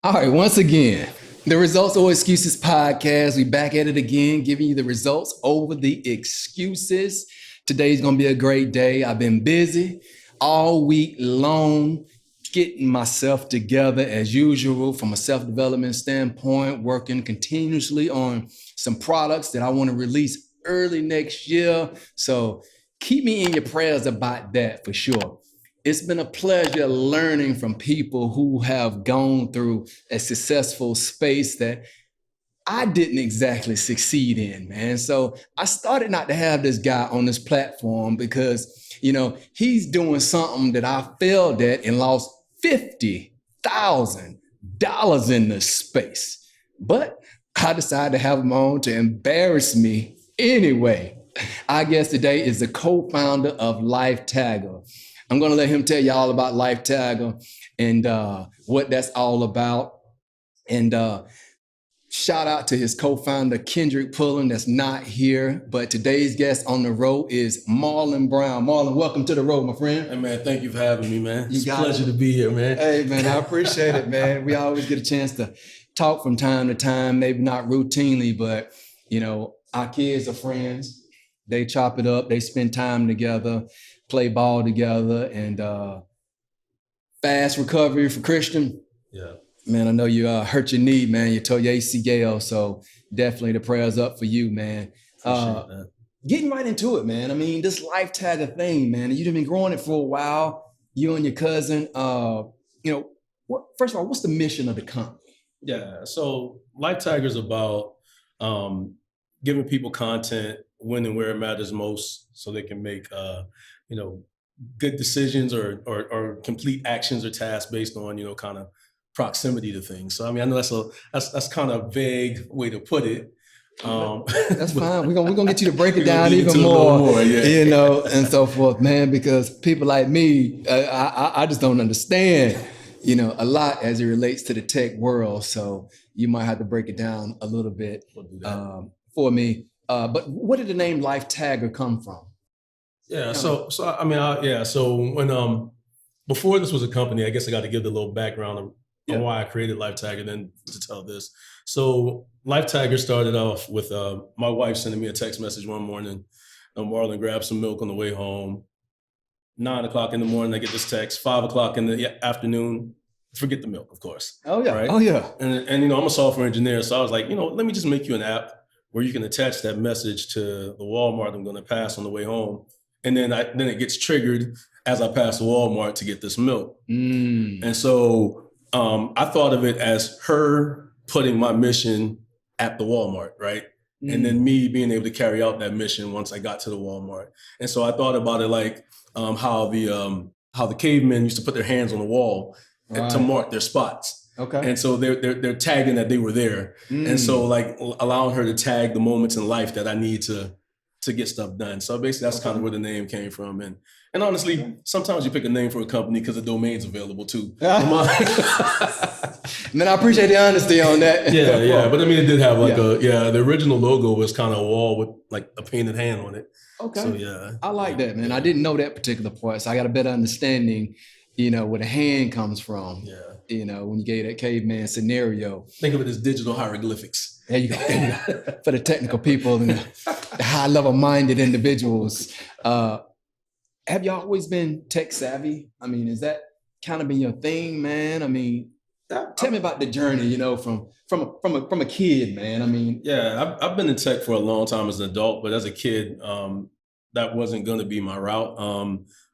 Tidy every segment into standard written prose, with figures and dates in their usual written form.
All right, once again, the Results or Excuses podcast. We back at it again, giving you the results over the excuses. Today's gonna be a great day. I've been busy all week long, getting myself together as usual from a self-development standpoint, working continuously on some products that I want to release early next year. So keep me in your prayers about that for sure. It's been a pleasure learning from people who have gone through a successful space that I didn't exactly succeed in, man. So I started not to have this guy on this platform because, he's doing something that I failed at and lost $50,000 in this space. But I decided to have him on to embarrass me anyway. Our guest today is the co-founder of Life Tagger. I'm going to let him tell you all about Life Tagger and what that's all about. And shout out to his co-founder, Kendrick Pullen, that's not here. But today's guest on the road is Marlon Brown. Marlon, welcome to the road, my friend. Hey, man, thank you for having me, man. It's a pleasure to be here, man. Hey, man, I appreciate it, man. We always get a chance to talk from time to time, maybe not routinely, but, our kids are friends. They chop it up. They spend time together, play ball together, and fast recovery for Christian. Yeah. Man, I know you hurt your knee, man. You tore your ACL, so definitely the prayers up for you, man. Getting right into it, man. I mean, this Life Tagger thing, man. You've been growing it for a while. You and your cousin. First of all, what's the mission of the company? Yeah. So Life Tagger is about giving people content when and where it matters most, so they can make good decisions or complete actions or tasks based on kind of proximity to things. So I mean, I know that's kind of vague way to put it. That's fine. We're gonna get you to break it down even more, and so forth, man. Because people like me, I just don't understand, a lot as it relates to the tech world. So you might have to break it down a little bit for me. But what did the name Life Tagger come from? Yeah. So when before this was a company, I guess I got to give the little background on why I created Life Tagger, then to tell this. So Life Tagger started off with my wife sending me a text message one morning. Marlon grabbed some milk on the way home. 9:00 in the morning, I get this text. 5:00 in the afternoon, forget the milk, of course. Oh yeah, right? Oh yeah. And I'm a software engineer, so I was like, let me just make you an app where you can attach that message to the Walmart I'm going to pass on the way home, and then it gets triggered as I pass the Walmart to get this milk. And so I thought of it as her putting my mission at the Walmart, right? And then me being able to carry out that mission once I got to the Walmart. And so I thought about it like how the cavemen used to put their hands on the wall to mark their spots. Okay. And so they're tagging that they were there. And so like allowing her to tag the moments in life that I need to get stuff done. So basically that's kind of where the name came from. And honestly, sometimes you pick a name for a company because the domain's available too. Man, I appreciate the honesty on that. Yeah. But I mean, it did have the original logo was kind of a wall with like a painted hand on it. Okay. So yeah. I like that, man. I didn't know that particular part. So I got a better understanding, where the hand comes from. Yeah. When you gave that caveman scenario. Think of it as digital hieroglyphics. There you go. For the technical people and the high level minded individuals. Have you always been tech savvy? I mean, is that kind of been your thing, man? I mean, tell me about the journey, from a kid, man. I mean, yeah, I've been in tech for a long time as an adult, but as a kid, that wasn't going to be my route.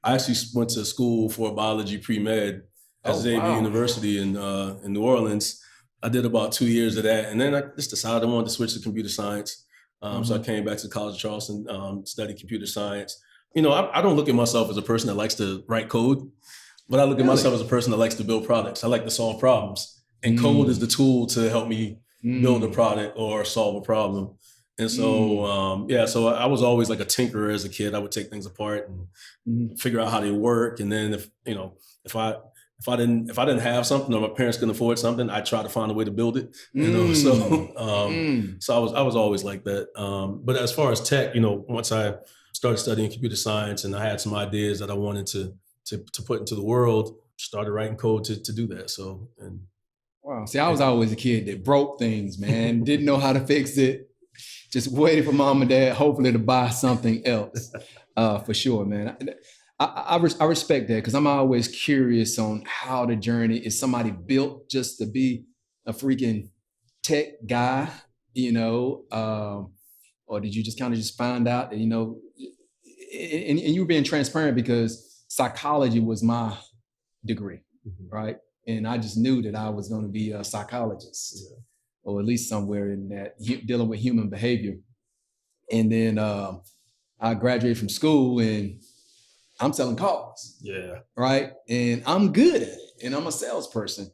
I actually went to school for biology pre-med at Xavier University in New Orleans. I did about 2 years of that, and then I just decided I wanted to switch to computer science. So I came back to the College of Charleston, studied computer science. I don't look at myself as a person that likes to write code, but I look at myself as a person that likes to build products. I like to solve problems, and code is the tool to help me build a product or solve a problem. And so, so I was always like a tinkerer as a kid. I would take things apart and figure out how they work. And then if I didn't have something or my parents couldn't afford something, I try to find a way to build it. So I was always like that. But as far as tech, once I started studying computer science and I had some ideas that I wanted to put into the world, started writing code to do that. So, and Wow. See, I was always a kid that broke things, man. Didn't know how to fix it. Just waiting for mom and dad, hopefully, to buy something else. For sure, man. I respect that because I'm always curious on how the journey is. Somebody built just to be a freaking tech guy, or did you just kind of just find out that, and you were being transparent because psychology was my degree, right? And I just knew that I was going to be a psychologist, or at least somewhere in that, dealing with human behavior. And then I graduated from school and I'm selling cars. Yeah. Right. And I'm good at it. And I'm a salesperson.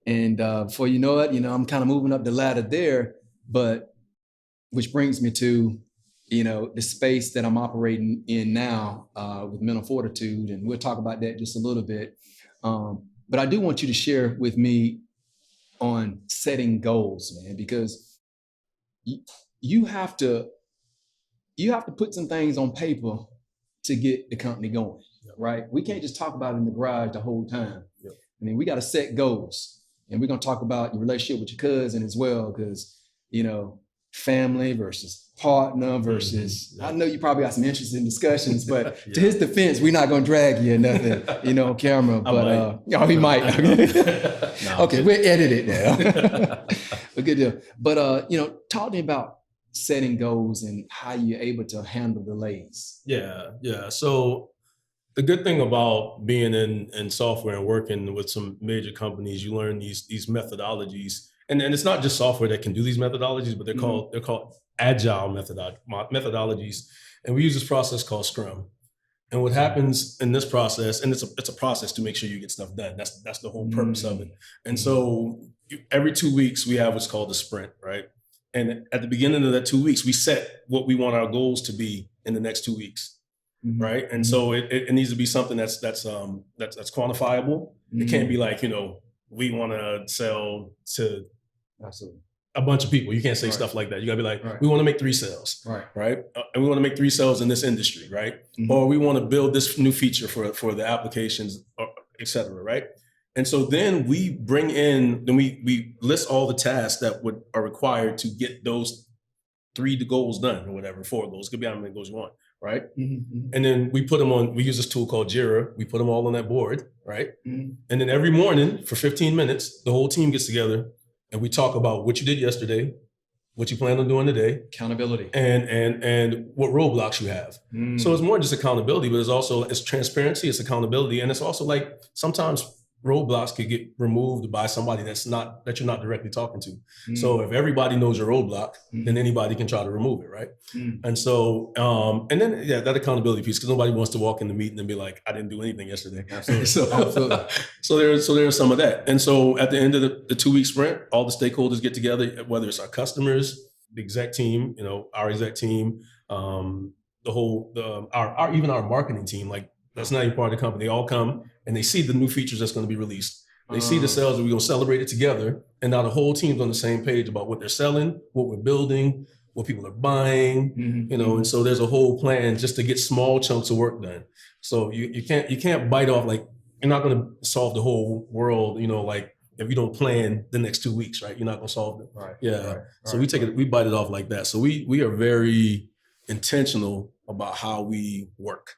And before you know it, I'm kind of moving up the ladder there. But which brings me to, the space that I'm operating in now with mental fortitude. And we'll talk about that just a little bit. But I do want you to share with me on setting goals, man, because you have to put some things on paper to get the company going, right? We can't just talk about it in the garage the whole time. Yep. I mean, we got to set goals, and we're going to talk about your relationship with your cousin as well, because, family versus partner versus, I know you probably got some interesting discussions, but to his defense, we're not going to drag you or nothing, on camera, but he might. Okay, we'll edit it now. A good deal. But, talk to me about setting goals and how you're able to handle delays. Yeah. So the good thing about being in software and working with some major companies, you learn these methodologies. And it's not just software that can do these methodologies, but they're called agile methodologies. And we use this process called Scrum. And what happens in this process, and it's a process to make sure you get stuff done. That's the whole purpose of it. And so every 2 weeks we have what's called a sprint, right? And at the beginning of that 2 weeks, we set what we want our goals to be in the next 2 weeks, right? And so it needs to be something that's quantifiable. It can't be like, we want to sell to a bunch of people. You can't say stuff like that. You gotta be like, we want to make 3 sales, right? And we want to make 3 sales in this industry, right? Or we want to build this new feature for the applications, et cetera, right? And so then we we list all the tasks that are required to get those 3 goals done or whatever, 4 goals. It could be how many goals you want, right? And then we put them on, we use this tool called Jira. We put them all on that board, right? And then every morning for 15 minutes, the whole team gets together and we talk about what you did yesterday, what you plan on doing today. Accountability. And what roadblocks you have. So it's more than just accountability, but it's transparency, it's accountability. And it's also like sometimes roadblocks could get removed by somebody that you're not directly talking to. So if everybody knows your roadblock, then anybody can try to remove it, right? And so, and then that accountability piece, because nobody wants to walk in the meeting and be like, I didn't do anything yesterday. Absolutely. So there's some of that. And so at the end of the 2-week sprint, all the stakeholders get together, whether it's our customers, the exec team, our exec team, even our marketing team, like that's not even part of the company. They all come and they see the new features that's going to be released. They see the sales and we're going to celebrate it together. And now the whole team's on the same page about what they're selling, what we're building, what people are buying, and so there's a whole plan just to get small chunks of work done. So you can't bite off, like, you're not going to solve the whole world, like if you don't plan the next 2 weeks, right? You're not going to solve it. Right. Yeah. Right. So we bite it off like that. So we are very intentional about how we work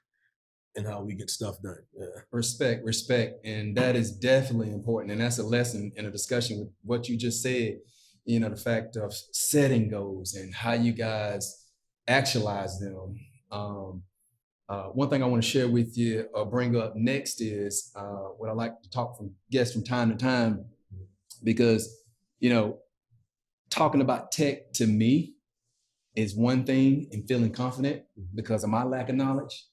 and how we get stuff done. Yeah. Respect. And that is definitely important. And that's a lesson in a discussion with what you just said, the fact of setting goals and how you guys actualize them. One thing I want to share with you or bring up next is what I like to talk from guests from time to time, because, talking about tech to me is one thing and feeling confident because of my lack of knowledge.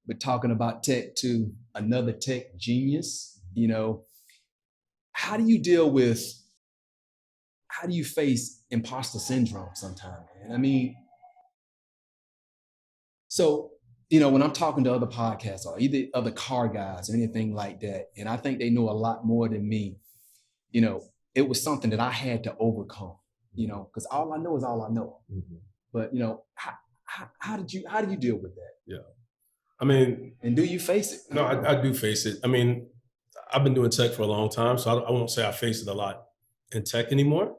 But talking about tech to another tech genius, how do you face imposter syndrome sometimes, man? I mean, so, when I'm talking to other podcasts or either other car guys or anything like that, and I think they know a lot more than me, it was something that I had to overcome, because all I know is all I know. But, how do you deal with that? Yeah. I mean, and do you face it? No, I do face it. I mean, I've been doing tech for a long time, so I won't say I face it a lot in tech anymore.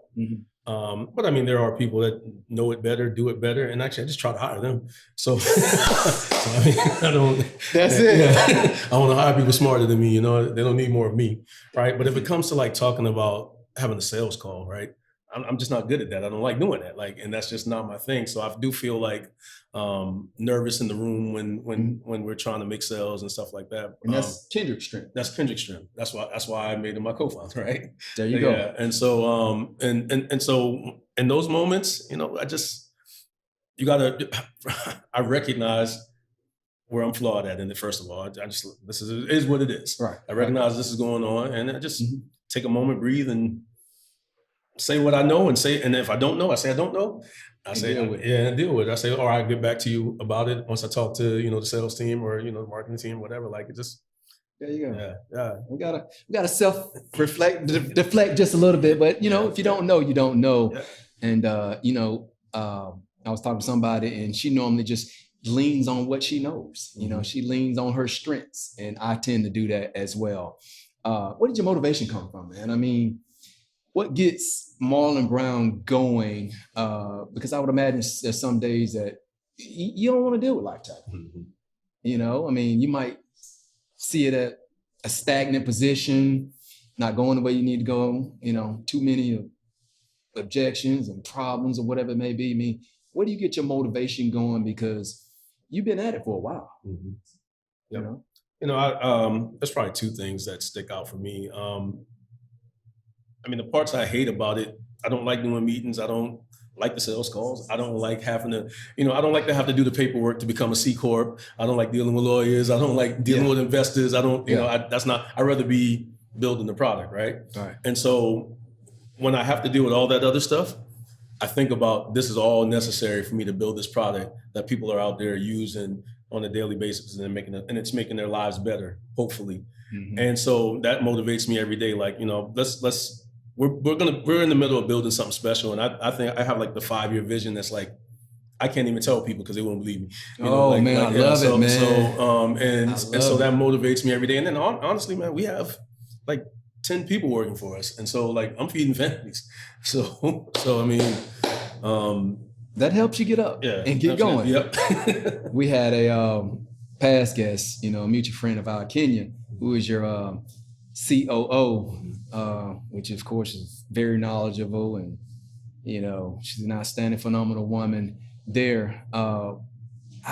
But I mean, there are people that know it better, do it better, and actually, I just try to hire them. So, so I mean, I don't. That's it. Yeah, I want to hire people smarter than me. You know, they don't need more of me, right? But if it comes to like talking about having a sales call, right? I'm just not good at that. I don't like doing that. Like, and that's just not my thing. So I do feel like nervous in the room when we're trying to make sales and stuff like that. And that's Kendrick's strength. That's Kendrick's strength. That's why I made him my co-founder, right? There you go. Yeah. And so and so in those moments, you know, I recognize where I'm flawed at. And first of all, this is what it is. Right. I recognize this is going on, and I just take a moment, breathe, and say what I know, and if I don't know, I say I don't know. I say deal with it. I say, all right, I'll get back to you about it once I talk to, you know, the sales team or, you know, the marketing team, whatever. Like, it just there you go. Yeah. We gotta self-reflect, deflect just a little bit, but you know, if you don't know, you don't know. Yeah. And you know, I was talking to somebody, and she normally just leans on what she knows. You know, she leans on her strengths, and I tend to do that as well. Where did your motivation come from, man? I mean, what gets Marlon Brown going? Because I would imagine there's some days that you don't want to deal with lifetime. You know, I mean, you might see it at a stagnant position, not going the way you need to go, you know, too many objections and problems or whatever it may be. I mean, where do you get your motivation going? Because you've been at it for a while. Yep. You know, there's probably two things that stick out for me. I mean, the parts I hate about it, I don't like doing meetings. I don't like the sales calls. I don't like having to, you know, I don't like to have to do the paperwork to become a C Corp. I don't like dealing with lawyers. I don't like dealing with investors. I don't, you know, I'd rather be building the product, right? And so when I have to deal with all that other stuff, I think about this is all necessary for me to build this product that people are out there using on a daily basis and it's making their lives better, hopefully. And so that motivates me every day. Like, you know, we're in the middle of building something special. And I think I have like the 5-year vision that's like, I can't even tell people because they won't believe me. You know, I love it, man. So that motivates me every day. And then honestly, man, we have like 10 people working for us. And so like, I'm feeding families. So I mean, that helps you get up and get going. Yep. We had a past guest, you know, a mutual friend of our Kenya, who is your COO, which of course is very knowledgeable, and you know, she's an outstanding, phenomenal woman there. How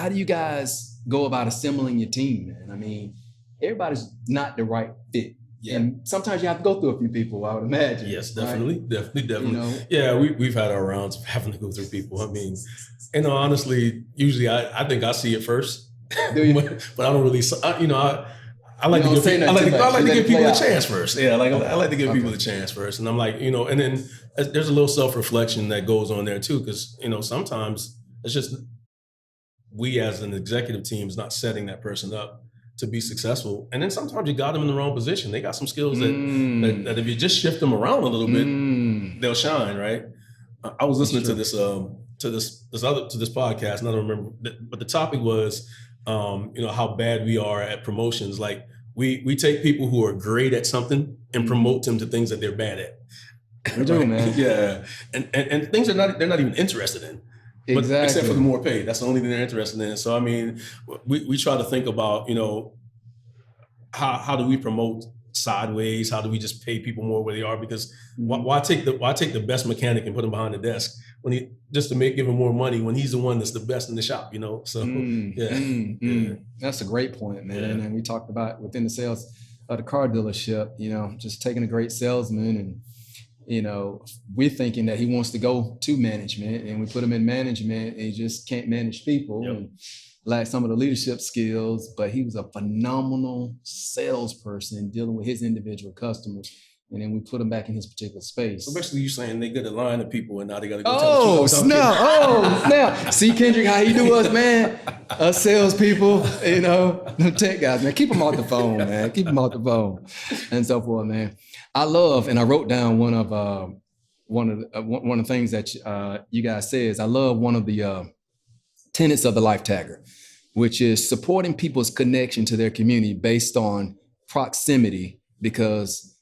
do you guys go about assembling your team, man? I mean, everybody's not the right fit. And sometimes you have to go through a few people, I would imagine. Yes, definitely. Right? Definitely. You know? Yeah, we've had our rounds of having to go through people. I mean, you know, honestly, usually I think I see it first. Do you? But I don't really, you know, I like to give people a chance first. Yeah, like I like to give people a chance first. And I'm like, you know, and then there's a little self-reflection that goes on there too, because, you know, sometimes it's just we as an executive team is not setting that person up to be successful. And then sometimes you got them in the wrong position. They got some skills that if you just shift them around a little bit, they'll shine, right? I was listening to this podcast, and I don't remember, but the topic was, you know, how bad we are at promotions. Like we take people who are great at something and promote them to things that they're bad at. We do, man. Yeah, and things they're not even interested in. But except for the more pay, that's the only thing they're interested in. So I mean, we try to think about, you know, how do we promote sideways? How do we just pay people more where they are? Because why take the best mechanic and put him behind the desk when give him more money when he's the one that's the best in the shop, you know? So That's a great point, man. And we talked about within the sales of the car dealership, you know, just taking a great salesman and, you know, we're thinking that he wants to go to management, and we put him in management and he just can't manage people and lack some of the leadership skills, but he was a phenomenal salesperson dealing with his individual customers. And then we put him back in his particular space. So basically you're saying they get a line of people and now they got to go snap. See, Kendrick, how he do us, man? Us salespeople, you know, the tech guys, man. Keep them off the phone, man. Keep them off the phone and so forth, man. I love, and I wrote down one of the things that you guys says. I love one of the tenets of the Life Tagger, which is supporting people's connection to their community based on proximity, because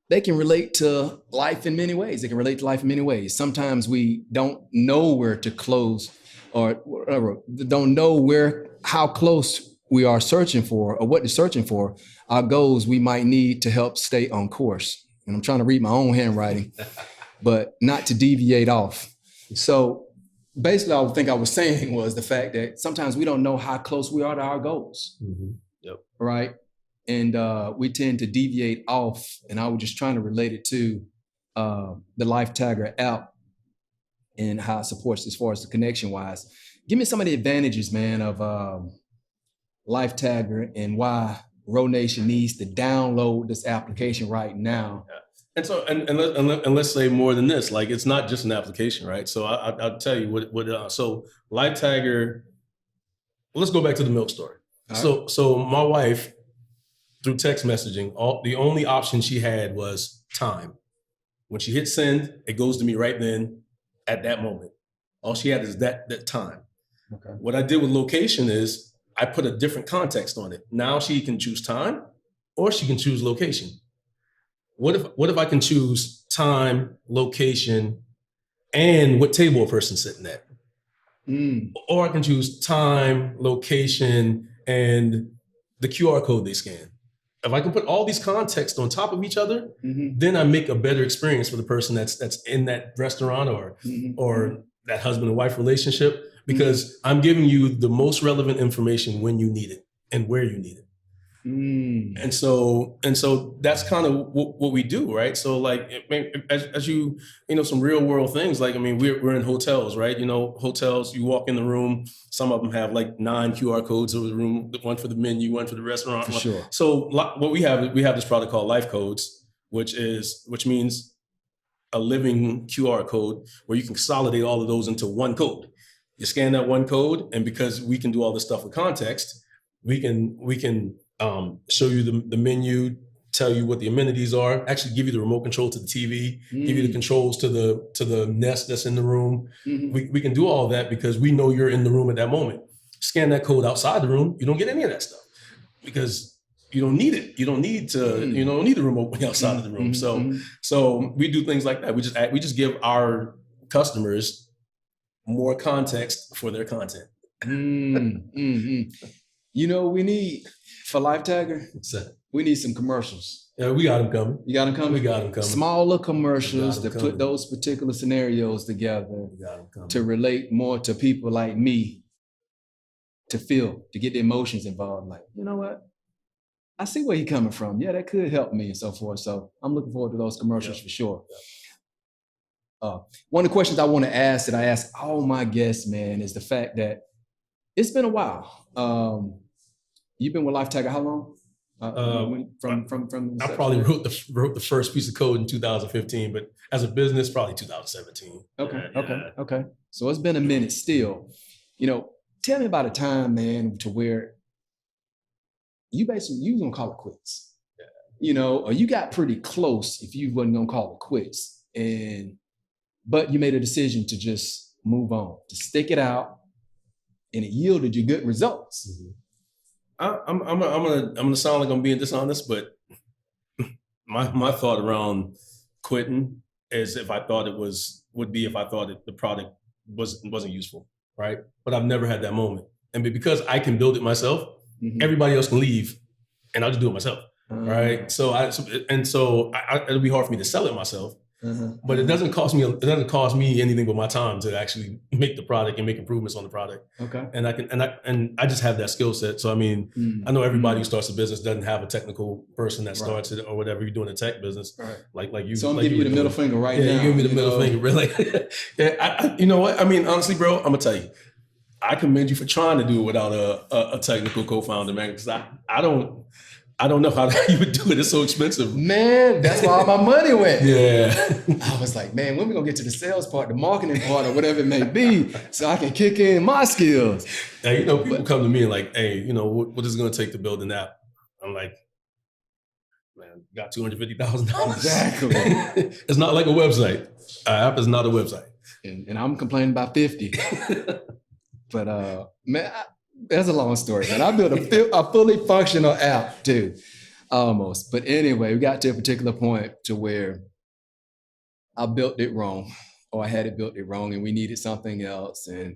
they can relate to life in many ways. They can relate to life in many ways. Sometimes we don't know where to close or whatever, don't know how close we are searching for or what they're searching for. Our goals we might need to help stay on course. And I'm trying to read my own handwriting, but not to deviate off. So basically, I think I was saying was the fact that sometimes we don't know how close we are to our goals. Mm-hmm. Yep. Right. And we tend to deviate off. And I was just trying to relate it to the Life Tagger app and how it supports as far as the connection wise. Give me some of the advantages, man, of Life Tagger and why Row Nation needs to download this application right now. Yeah. And so, and let's say more than this, like it's not just an application, right? So I'll tell you what so Life Tagger, let's go back to the milk story. Right. So my wife, through text messaging, the only option she had was time. When she hit send, it goes to me right then at that moment. All she had is that time. Okay. What I did with location is I put a different context on it. Now she can choose time or she can choose location. What if I can choose time, location, and what table a person's sitting at? Or I can choose time, location, and the QR code they scan. If I can put all these contexts on top of each other, then I make a better experience for the person that's in that restaurant or that husband and wife relationship, because I'm giving you the most relevant information when you need it and where you need it. And so that's kind of what we do, right? So like, as you know, some real world things, like, I mean, we're in hotels, right? You know, hotels, you walk in the room, some of them have like 9 QR codes over the room, one for the menu, one for the restaurant. For sure. So what we have this product called Life Codes, which means a living QR code where you can consolidate all of those into one code. You scan that one code, and because we can do all this stuff with context, we can show you the menu, tell you what the amenities are, actually give you the remote control to the TV, give you the controls to the Nest that's in the room. We can do all of that because we know you're in the room at that moment. Scan that code outside the room, you don't get any of that stuff because you don't need it. You don't need the remote outside of the room. So we do things like that. We just give our customers more context for their content. You know, we need, for Life Tagger, we need some commercials. Yeah, we got them coming. You got them coming? We got them coming. Smaller commercials that put those particular scenarios together to relate more to people like me, to feel, to get the emotions involved. Like, you know what? I see where you're coming from. Yeah, that could help me and so forth. So I'm looking forward to those commercials for sure. One of the questions I want to ask that I ask all my guests, man, is the fact that it's been a while. You've been with Life Tagger how long? I probably wrote the first piece of code in 2015, but as a business, probably 2017. Okay. So it's been a minute still. You know, tell me about a time, man, to where you was gonna call it quits. Yeah. You know, or you got pretty close if you wasn't gonna call it quits, but you made a decision to just move on, to stick it out, and it yielded you good results. I'm gonna sound like I'm being dishonest, but my thought around quitting is if I thought the product wasn't useful, right? But I've never had that moment, and because I can build it myself, everybody else can leave, and I'll just do it myself, right? So it'll be hard for me to sell it myself. But it doesn't cost me anything but my time to actually make the product and make improvements on the product. Okay. And I just have that skill set. So I mean, I know everybody who starts a business doesn't have a technical person that starts it or whatever. You're doing a tech business, right? Like you. So I'm giving you the middle finger right now. Yeah, you give me the middle finger, really. Yeah, you know what? I mean, honestly, bro, I'm gonna tell you, I commend you for trying to do it without a technical co-founder, man. Because I don't know how you would do it. It's so expensive. Man, that's where all my money went. Yeah. I was like, man, when we gonna get to the sales part, the marketing part, or whatever it may be, so I can kick in my skills. Now, you know, people come to me and like, hey, you know, what is it gonna take to build an app? I'm like, man, got $250,000. Exactly. It's not like a website. Our app is not a website. And I'm complaining about 50. But man, that's a long story, man. I built a fully functional app too. Almost. But anyway, we got to a particular point to where I built it wrong, or I had it built it wrong, and we needed something else. And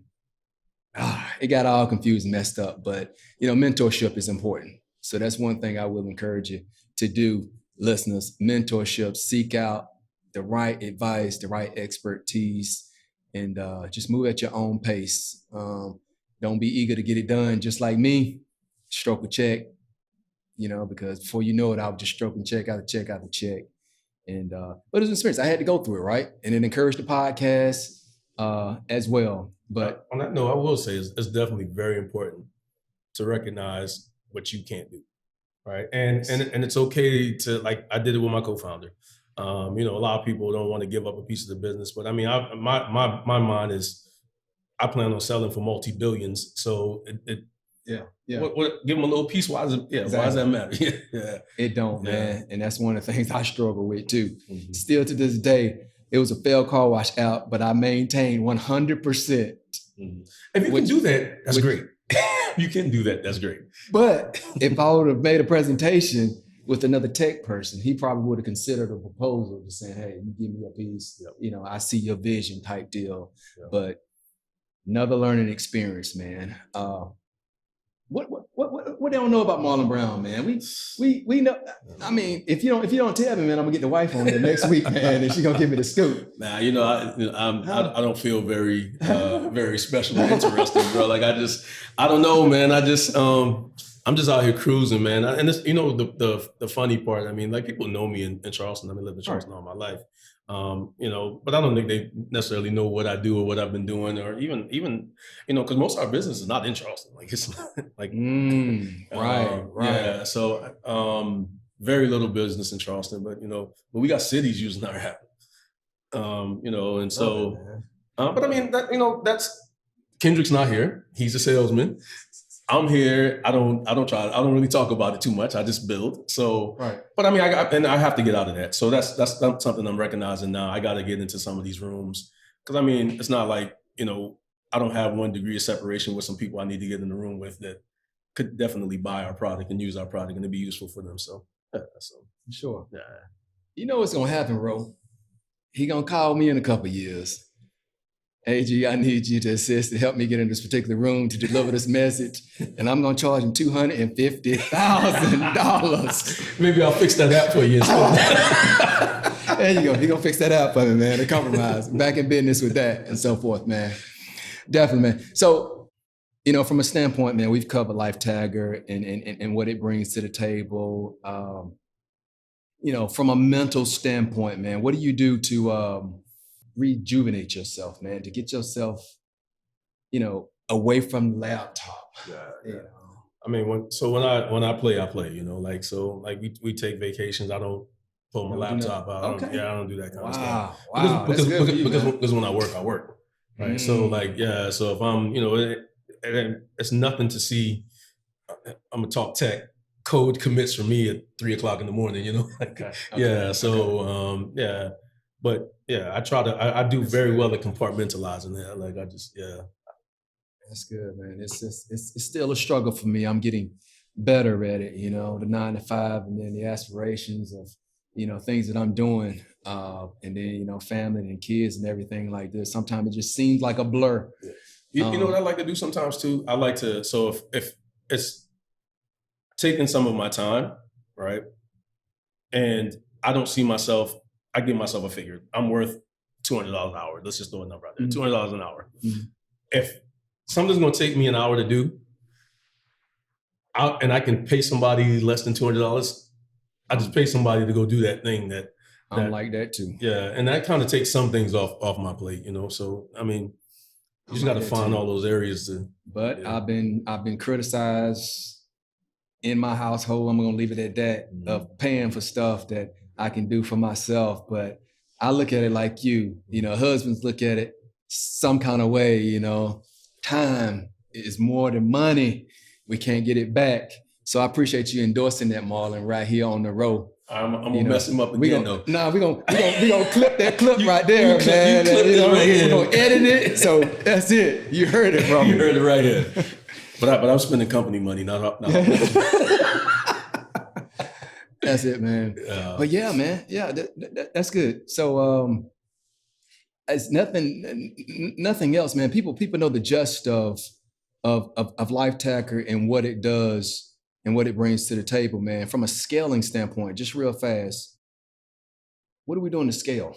it got all confused and messed up. But, mentorship is important. So that's one thing I will encourage you to do, listeners. Mentorship, seek out the right advice, the right expertise, and just move at your own pace. Don't be eager to get it done. Just like me, stroke a check, because before you know it, I was just stroking check out of check out of check. And but it was an experience. I had to go through it, right? And it encouraged the podcast as well. But on that note, I will say it's definitely very important to recognize what you can't do, right? And it's okay to, like, I did it with my co-founder. A lot of people don't want to give up a piece of the business, but I mean, my mind is, I plan on selling for multi-billions. So what, give them a little piece. Why does it? Yeah, exactly. Why does that matter? Yeah, it don't, man. And that's one of the things I struggle with too. Mm-hmm. Still to this day, it was a failed car wash out, but I maintained 100%. Mm-hmm. If you can do that, that's great. You can do that. That's great. But if I would have made a presentation with another tech person, he probably would have considered a proposal to say, hey, you give me a piece, I see your vision type deal. Yep. But another learning experience, man. What they don't know about Marlon Brown, man? We know. I mean, if you don't tell me, man, I'm gonna get the wife on there next week, man, and she's gonna give me the scoop. Nah, I don't feel very very special or interesting, bro. Like I don't know, man. I'm just out here cruising, man. And it's, the funny part. I mean, like, people know me in Charleston. I mean, I lived in Charleston all my life. But I don't think they necessarily know what I do or what I've been doing, or even, because most of our business is not in Charleston. Like, it's like, right. Yeah. So, very little business in Charleston, but we got cities using our app, and so, but I mean, that's, Kendrick's not here. He's a salesman. I'm here. I don't really talk about it too much. I just build. So, right. But I mean, I have to get out of that. So that's something I'm recognizing now. I got to get into some of these rooms, because I mean, it's not like, I don't have 1 degree of separation with some people I need to get in the room with that could definitely buy our product and use our product and it'd be useful for them. So, sure. Yeah. You know what's gonna happen, Ro? He gonna call me in a couple of years. Hey, G, I need you to assist and help me get in this particular room to deliver this message. And I'm going to charge him $250,000. Maybe I'll fix that app for you. There you go. He's going to fix that app for me, man. A compromise. Back in business with that and so forth, man. Definitely, man. So, from a standpoint, man, we've covered Life Tagger and what it brings to the table. From a mental standpoint, man, what do you do to rejuvenate yourself, man, to get yourself, away from the laptop? Yeah. I mean, when I play, like, so like we take vacations. I don't pull my laptop out. I don't do that kind of stuff. Wow. Because when I work, right? So like, yeah. So if I'm, it's nothing to see. I'm gonna talk tech. Code commits for me at 3:00 in the morning. Okay. Yeah. So yeah. But yeah, I do very well at compartmentalizing that. Like, That's good, man. It's still a struggle for me. I'm getting better at it, the 9 to 5, and then the aspirations of, things that I'm doing. And then, family and kids and everything like this. Sometimes it just seems like a blur. Yeah. You know what I like to do sometimes too? I like to, so if it's taking some of my time, right? And I don't see myself, I give myself a figure. I'm worth $200 an hour. Let's just throw a number out there. Mm-hmm. $200 an hour. Mm-hmm. If something's going to take me an hour to do, and I can pay somebody less than $200, I just pay somebody to go do that thing that I'm like that too. Yeah. And that kind of takes some things off my plate, So, I mean, you just got to find all those areas to. But yeah. I've been criticized in my household. I'm going to leave it at that, mm-hmm. of paying for stuff that I can do for myself. But I look at it like you, husbands look at it some kind of way, time is more than money. We can't get it back. So I appreciate you endorsing that, Marlon, right here on the row. I'm gonna mess him up again, though. Nah, we gonna clip that clip right there, man. We're gonna edit it. So that's it. You heard it from me. You heard it right here. But I'm spending company money, not That's it, man. But yeah, man. Yeah, that's good. So it's nothing else, man. People know the gist of LifeTacker and what it does and what it brings to the table, man. From a scaling standpoint, just real fast, what are we doing to scale?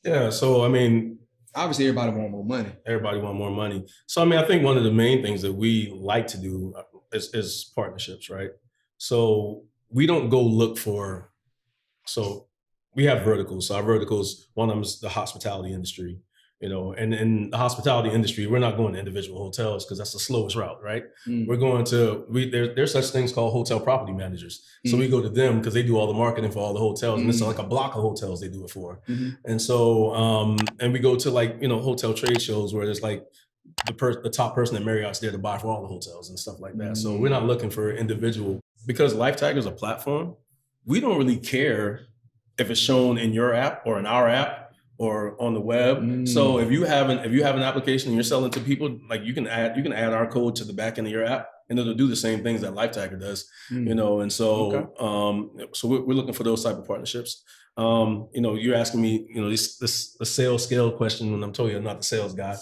Yeah, so I mean, obviously everybody want more money. Everybody want more money. So I mean, I think one of the main things that we like to do is partnerships, right? So we don't go look for. So we have verticals. So our verticals, one of them is the hospitality industry. And in the hospitality industry, we're not going to individual hotels because that's the slowest route, right? We're going to there's such things called hotel property managers. So we go to them because they do all the marketing for all the hotels, and it's like a block of hotels they do it for. And so and we go to hotel trade shows where there's like the top person at Marriott's there to buy for all the hotels and stuff like that. So we're not looking for individual, because LifeTacker is a platform. We don't really care if it's shown in your app or in our app or on the web. So if you have an application and you're selling to people, like you can add our code to the back end of your app, and it'll do the same things that LifeTacker does. And so so we're looking for those type of partnerships. You're asking me, this sales scale question when I'm telling you I'm not the sales guy.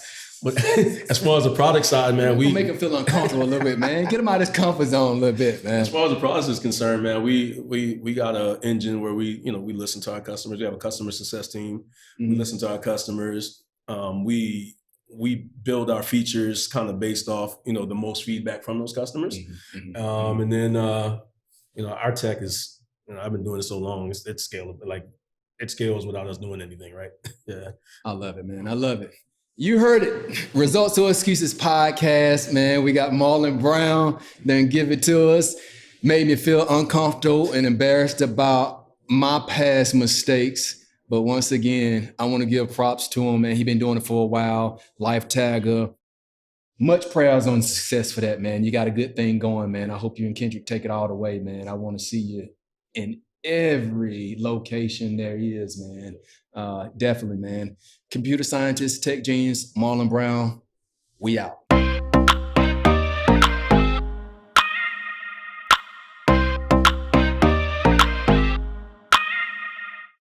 But as far as the product side, man, we make him feel uncomfortable a little bit, man. Get him out of his comfort zone a little bit, man. As far as the product is concerned, man, we got an engine where we listen to our customers. We have a customer success team. We listen to our customers. We build our features kind of based off the most feedback from those customers. And then our tech is I've been doing it so long, it's scalable. Like it scales without us doing anything, right? Yeah. I love it, man. I love it. You heard it. Results or Excuses podcast, man. We got Marlon Brown, then give it to us. Made me feel uncomfortable and embarrassed about my past mistakes. But once again, I want to give props to him, man. He's been doing it for a while. LifeTagger. Much prayers on success for that, man. You got a good thing going, man. I hope you and Kendrick take it all the way, man. I want to see you in every location there is, man. Definitely, man. Computer scientist, tech genius, Marlon Brown, we out.